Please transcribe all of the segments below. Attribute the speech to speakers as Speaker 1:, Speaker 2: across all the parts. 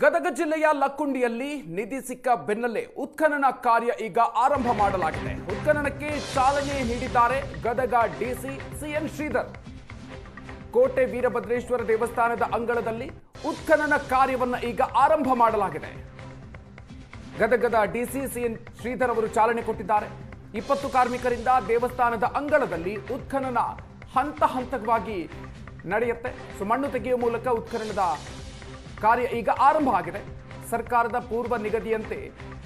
Speaker 1: ಗದಗ ಜಿಲ್ಲೆಯ ಲಕ್ಕುಂಡಿಯಲ್ಲಿ ನಿಧಿ ಸಿಕ್ಕ ಬೆನ್ನಲ್ಲೇ ಉತ್ಖನನ ಕಾರ್ಯ ಈಗ ಆರಂಭ ಮಾಡಲಾಗಿದೆ. ಉತ್ಖನನಕ್ಕೆ ಚಾಲನೆ ನೀಡಿದ್ದಾರೆ ಗದಗ ಡಿಸಿ ಸಿಎನ್ ಶ್ರೀಧರ್. ಕೋಟೆ ವೀರಭದ್ರೇಶ್ವರ ದೇವಸ್ಥಾನದ ಅಂಗಳದಲ್ಲಿ ಉತ್ಖನನ ಕಾರ್ಯವನ್ನು ಈಗ ಆರಂಭ ಮಾಡಲಾಗಿದೆ. ಗದಗದ ಡಿಸಿ ಸಿಎನ್ ಶ್ರೀಧರ್ ಅವರು ಚಾಲನೆ ಕೊಟ್ಟಿದ್ದಾರೆ. 20 ಕಾರ್ಮಿಕರಿಂದ ದೇವಸ್ಥಾನದ ಅಂಗಳದಲ್ಲಿ ಉತ್ಖನನ ಹಂತ ಹಂತವಾಗಿ ನಡೆಯುತ್ತೆ. ಮಣ್ಣು ತೆಗೆಯುವ ಮೂಲಕ ಉತ್ಖನನದ ಕಾರ್ಯ ಈಗ ಆರಂಭ ಆಗಿದೆ. ಸರ್ಕಾರದ ಪೂರ್ವ ನಿಗದಿಯಂತೆ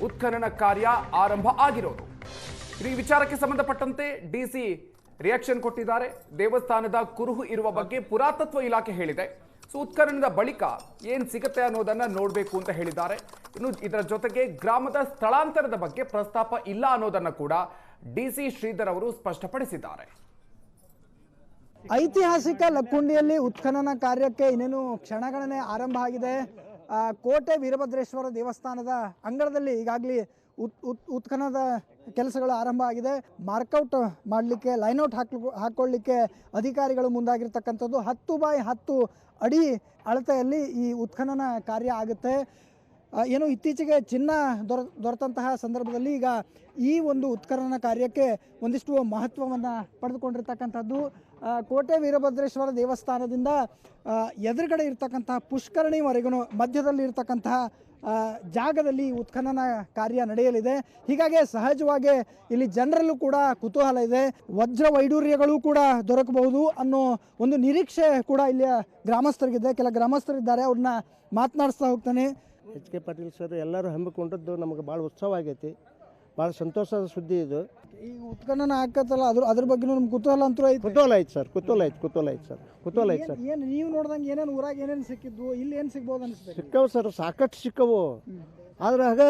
Speaker 1: ಉತ್ಖನನ ಕಾರ್ಯ ಆರಂಭ ಆಗಿರೋದು. ಈ ವಿಚಾರಕ್ಕೆ ಸಂಬಂಧಪಟ್ಟಂತೆ ಡಿಸಿ ರಿಯಾಕ್ಷನ್ ಕೊಟ್ಟಿದ್ದಾರೆ. ದೇವಸ್ಥಾನದ ಕುರುಹು ಇರುವ ಬಗ್ಗೆ ಪುರಾತತ್ವ ಇಲಾಖೆ ಹೇಳಿದೆ. ಉತ್ಖನನದ ಬಳಿಕ ಏನ್ ಸಿಗುತ್ತೆ ಅನ್ನೋದನ್ನ ನೋಡಬೇಕು ಅಂತ ಹೇಳಿದ್ದಾರೆ. ಇನ್ನು ಇದರ ಜೊತೆಗೆ ಗ್ರಾಮದ ಸ್ಥಳಾಂತರದ ಬಗ್ಗೆ ಪ್ರಸ್ತಾಪ ಇಲ್ಲ ಅನ್ನೋದನ್ನ ಕೂಡ ಡಿಸಿ ಶ್ರೀಧರ್ ಅವರು ಸ್ಪಷ್ಟಪಡಿಸಿದ್ದಾರೆ.
Speaker 2: ಐತಿಹಾಸಿಕ ಲಕ್ಕುಂಡಿಯಲ್ಲಿ ಉತ್ಖನನ ಕಾರ್ಯಕ್ಕೆ ಇನ್ನೇನು ಕ್ಷಣಗಣನೆ ಆರಂಭ ಆಗಿದೆ. ಕೋಟೆ ವೀರಭದ್ರೇಶ್ವರ ದೇವಸ್ಥಾನದ ಅಂಗಳದಲ್ಲಿ ಈಗಾಗಲೇ ಉತ್ಖನನದ ಕೆಲಸಗಳು ಆರಂಭ ಆಗಿದೆ. ಮಾರ್ಕೌಟ್ ಮಾಡಲಿಕ್ಕೆ ಲೈನ್ಔಟ್ ಹಾಕೊಳ್ಳಿಕ್ಕೆ ಅಧಿಕಾರಿಗಳು ಮುಂದಾಗಿರ್ತಕ್ಕಂಥದ್ದು. 10x10 ಅಡಿ ಅಳತೆಯಲ್ಲಿ ಈ ಉತ್ಖನನ ಕಾರ್ಯ ಆಗುತ್ತೆ. ಏನು ಇತ್ತೀಚೆಗೆ ಚಿನ್ನ ದೊರೆತಂತಹ ಸಂದರ್ಭದಲ್ಲಿ ಈಗ ಈ ಒಂದು ಉತ್ಖನನ ಕಾರ್ಯಕ್ಕೆ ಒಂದಿಷ್ಟು ಮಹತ್ವವನ್ನು ಪಡೆದುಕೊಂಡಿರ್ತಕ್ಕಂಥದ್ದು. ಕೋಟೆ ವೀರಭದ್ರೇಶ್ವರ ದೇವಸ್ಥಾನದಿಂದ ಎದುರುಗಡೆ ಇರ್ತಕ್ಕಂತಹ ಪುಷ್ಕರಣಿವರೆಗೂ ಮಧ್ಯದಲ್ಲಿ ಇರ್ತಕ್ಕಂತಹ ಜಾಗದಲ್ಲಿ ಉತ್ಖನನ ಕಾರ್ಯ ನಡೆಯಲಿದೆ. ಹೀಗಾಗಿ ಸಹಜವಾಗಿ ಇಲ್ಲಿ ಜನರಲ್ಲೂ ಕೂಡ ಕುತೂಹಲ ಇದೆ. ವಜ್ರ ವೈಡೂರ್ಯಗಳು ಕೂಡ ದೊರಕಬಹುದು ಅನ್ನೋ ಒಂದು ನಿರೀಕ್ಷೆ ಕೂಡ ಇಲ್ಲಿಯ ಗ್ರಾಮಸ್ಥರಿಗಿದೆ. ಕೆಲ ಗ್ರಾಮಸ್ಥರಿದ್ದಾರೆ, ಅವ್ರನ್ನ ಮಾತನಾಡಿಸ್ತಾ ಹೋಗ್ತಾನೆ.
Speaker 3: ಎಚ್ ಕೆ ಪಾಟೀಲ್ ಸರ್ ಎಲ್ಲರೂ ಹಮ್ಮಿಕೊಂಡದ್ದು ನಮಗೆ ಭಾಳ ಉತ್ಸವ ಆಗೈತಿ. ಭಾಳ ಸಂತೋಷದ ಸುದ್ದಿ ಇದು.
Speaker 2: ಈ ಉತ್ಖನನ ಹಾಕತ್ತಲ್ಲ ಅದ್ರ ಬಗ್ಗೆ ನಮ್ಗೆ ಕುತೂಹಲ ಅಂತೂ ಐತಿ.
Speaker 3: ಕುತೂಹಲ ಐತೆ ಸರ್, ಕುತೂಹಲ ಐತೆ ಸರ್.
Speaker 2: ಏನು ನೀವು ನೋಡ್ದಂಗೆ ಏನೇನು ಊರಾಗ ಏನೇನು ಸಿಕ್ಕಿದ್ವು, ಇಲ್ಲಿ ಏನು ಸಿಗ್ಬೋದು ಅನಿಸ್ತದೆ?
Speaker 3: ಸಿಕ್ಕವು ಸರ್, ಸಾಕಷ್ಟು ಸಿಕ್ಕವು. ಆದ್ರೆ ಹಾಗ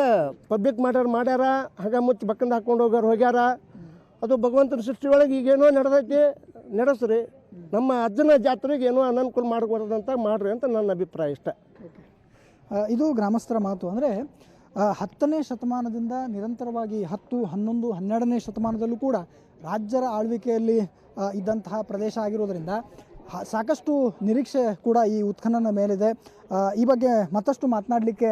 Speaker 3: ಪಬ್ಲಿಕ್ ಮಾಡ್ಯಾರ ಹಾಗ ಮುಚ್ಚಿ ಬಕ್ಕಂದು ಹಾಕೊಂಡು ಹೋಗ್ಯಾರ. ಅದು ಭಗವಂತನ ಸೃಷ್ಟಿ ಒಳಗೆ ಈಗೇನೋ ನಡೆದೈತಿ, ನಡೆಸ್ರಿ. ನಮ್ಮ ಅಜ್ಜನ ಜಾತ್ರೆಗೆ ಏನೋ ಅನನುಕೂಲ ಮಾಡಬಾರ್ದಂತ ಮಾಡ್ರಿ ಅಂತ ನನ್ನ ಅಭಿಪ್ರಾಯ ಇಷ್ಟ.
Speaker 2: ಇದು ಗ್ರಾಮಸ್ಥರ ಮಾತು. ಅಂದರೆ 10ನೇ ಶತಮಾನದಿಂದ ನಿರಂತರವಾಗಿ 10, 11, 12ನೇ ಶತಮಾನದಲ್ಲೂ ಕೂಡ ರಾಜ್ಯರ ಆಳ್ವಿಕೆಯಲ್ಲಿ ಇದ್ದಂತಹ ಪ್ರದೇಶ ಆಗಿರೋದ್ರಿಂದ ಸಾಕಷ್ಟು ನಿರೀಕ್ಷೆ ಕೂಡ ಈ ಉತ್ಖನನ ಮೇಲಿದೆ. ಈ ಬಗ್ಗೆ ಮತ್ತಷ್ಟು ಮಾತನಾಡಲಿಕ್ಕೆ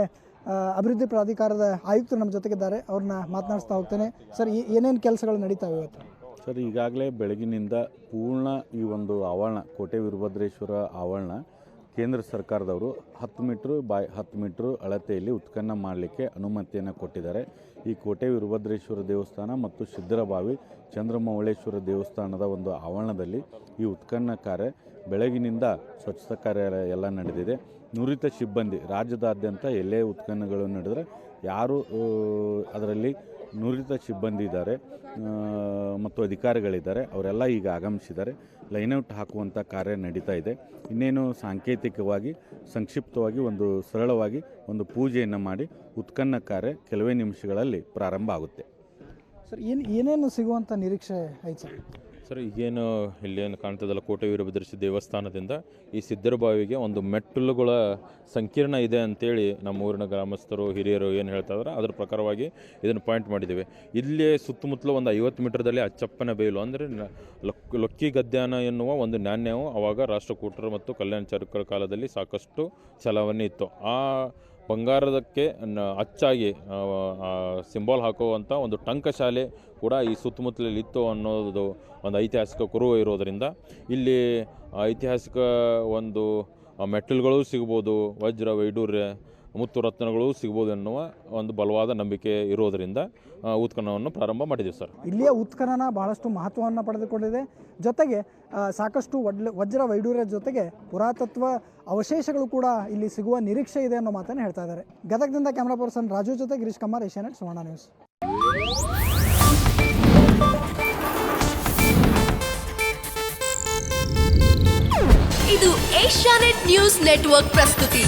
Speaker 2: ಅಭಿವೃದ್ಧಿ ಪ್ರಾಧಿಕಾರದ ಆಯುಕ್ತರು ನಮ್ಮ ಜೊತೆಗಿದ್ದಾರೆ. ಅವ್ರನ್ನ ಮಾತನಾಡಿಸ್ತಾ ಹೋಗ್ತೇನೆ. ಸರ್, ಏನೇನು ಕೆಲಸಗಳು ನಡೀತಾವೆ ಇವತ್ತು?
Speaker 4: ಸರ್, ಈಗಾಗಲೇ ಬೆಳಗಿನಿಂದ ಪೂರ್ಣ ಈ ಒಂದು ಆವರಣ, ಕೋಟೆ ವೀರಭದ್ರೇಶ್ವರ ಆವರಣ ಕೇಂದ್ರ ಸರ್ಕಾರದವರು 10 ಮೀಟ್ರ್ ಬಾಯ್ 10 ಮೀಟ್ರ್ ಅಳತೆಯಲ್ಲಿ ಉತ್ಖನನ ಮಾಡಲಿಕ್ಕೆ ಅನುಮತಿಯನ್ನು ಕೊಟ್ಟಿದ್ದಾರೆ. ಈ ಕೋಟೆ ವೀರಭದ್ರೇಶ್ವರ ದೇವಸ್ಥಾನ ಮತ್ತು ಸಿದ್ದರಬಾವಿ ಚಂದ್ರಮೌಳೇಶ್ವರ ದೇವಸ್ಥಾನದ ಒಂದು ಆವರಣದಲ್ಲಿ ಈ ಉತ್ಖನನ ಕಾರ್ಯ ಬೆಳಗಿನಿಂದ ಸ್ವಚ್ಛತಾ ಕಾರ್ಯ ಎಲ್ಲ ನಡೆದಿದೆ. ನುರಿತ ಸಿಬ್ಬಂದಿ ರಾಜ್ಯದಾದ್ಯಂತ ಎಲ್ಲೇ ಉತ್ಖನನಗಳು ನಡೆದರೆ ಯಾರು ಅದರಲ್ಲಿ ನುರಿತ ಸಿಬ್ಬಂದಿ ಇದ್ದಾರೆ ಮತ್ತು ಅಧಿಕಾರಿಗಳಿದ್ದಾರೆ, ಅವರೆಲ್ಲ ಈಗ ಆಗಮಿಸಿದ್ದಾರೆ. ಲೈನ್ಔಟ್ ಹಾಕುವಂಥ ಕಾರ್ಯ ನಡೀತಾ ಇದೆ. ಇನ್ನೇನು ಸಾಂಕೇತಿಕವಾಗಿ ಸಂಕ್ಷಿಪ್ತವಾಗಿ ಒಂದು ಸರಳವಾಗಿ ಒಂದು ಪೂಜೆಯನ್ನು ಮಾಡಿ ಉತ್ಖನನ ಕಾರ್ಯ ಕೆಲವೇ ನಿಮಿಷಗಳಲ್ಲಿ ಪ್ರಾರಂಭ ಆಗುತ್ತೆ.
Speaker 2: ಸರ್, ಏನೇನು ಸಿಗುವಂಥ ನಿರೀಕ್ಷೆ ಐತೆ ಸರ್?
Speaker 5: ಸರ್, ಈಗೇನು ಇಲ್ಲೇನು ಕಾಣ್ತದಲ್ಲ, ಕೋಟೆ ವೀರಭದ್ರೇಶ್ವರ ದೇವಸ್ಥಾನದಿಂದ ಈ ಸಿದ್ದರಬಾವಿಗೆ ಒಂದು ಮೆಟ್ಟಲುಗಳ ಸಂಕೀರ್ಣ ಇದೆ ಅಂತೇಳಿ ನಮ್ಮ ಊರಿನ ಗ್ರಾಮಸ್ಥರು ಹಿರಿಯರು ಏನು ಹೇಳ್ತಾ ಇದ್ದಾರೆ ಅದ್ರ ಪ್ರಕಾರವಾಗಿ ಇದನ್ನು ಪಾಯಿಂಟ್ ಮಾಡಿದ್ದೇವೆ. ಇಲ್ಲೇ ಸುತ್ತಮುತ್ತಲು ಒಂದು 50 ಮೀಟರ್ದಲ್ಲಿ ಅಚ್ಚಪ್ಪನ ಬೈಲು ಅಂದರೆ ಲೊಕ್ಕಿ ಗದ್ಯಾನ ಎನ್ನುವ ಒಂದು ನಾಣ್ಯವು ಆವಾಗ ರಾಷ್ಟ್ರಕೂಟರು ಮತ್ತು ಕಲ್ಯಾಣಚಾರ್ಯರ ಕಾಲದಲ್ಲಿ ಸಾಕಷ್ಟು ಚಲಾವಣೆ ಇತ್ತು. ಆ ಬಂಗಾರದಕ್ಕೆ ಅಚ್ಚಾಗಿ ಸಿಂಬಾಲ್ ಹಾಕುವಂಥ ಒಂದು ಟಂಕಶಾಲೆ ಕೂಡ ಈ ಸುತ್ತಮುತ್ತಲಲ್ಲಿ ಇತ್ತು ಅನ್ನೋದು ಒಂದು ಐತಿಹಾಸಿಕ ಕುರುಹು ಇರೋದರಿಂದ ಇಲ್ಲಿ ಐತಿಹಾಸಿಕ ಒಂದು ಮೆಟ್ಟಲ್ಗಳು ಸಿಗ್ಬೋದು, ವಜ್ರ ವೈಡೂರ್ಯ ಮುತ್ತು ರತ್ನಗಳು ಸಿಗ್ಬೋದು ಎನ್ನುವ ಒಂದು ಬಲವಾದ ನಂಬಿಕೆ ಇರೋದರಿಂದ ಉತ್ಖನನವನ್ನು ಪ್ರಾರಂಭ ಮಾಡಿದ್ದೀವಿ ಸರ್.
Speaker 2: ಇಲ್ಲಿಯ ಉತ್ಖನನ ಬಹಳಷ್ಟು ಮಹತ್ವವನ್ನು ಪಡೆದುಕೊಂಡಿದೆ. ಜೊತೆಗೆ ಸಾಕಷ್ಟು ವಜ್ರ ವೈಡೂರ್ಯ ಜೊತೆಗೆ ಪುರಾತತ್ವ ಅವಶೇಷಗಳು ಕೂಡ ಇಲ್ಲಿ ಸಿಗುವ ನಿರೀಕ್ಷೆ ಇದೆ ಅನ್ನೋ ಮಾತನ್ನು ಹೇಳ್ತಾ ಇದ್ದಾರೆ. ಗದಗದಿಂದ ಕ್ಯಾಮ್ರಾ ಪರ್ಸನ್ ರಾಜು ಜೊತೆ ಗಿರೀಶ್ ಕುಮಾರ್, ಏಷ್ಯಾನೆಟ್ ಸುವರ್ಣ ನ್ಯೂಸ್.
Speaker 6: ಇದು ಏಷ್ಯಾನೆಟ್ ನ್ಯೂಸ್ ನೆಟ್ವರ್ಕ್ ಪ್ರಸ್ತುತಿ.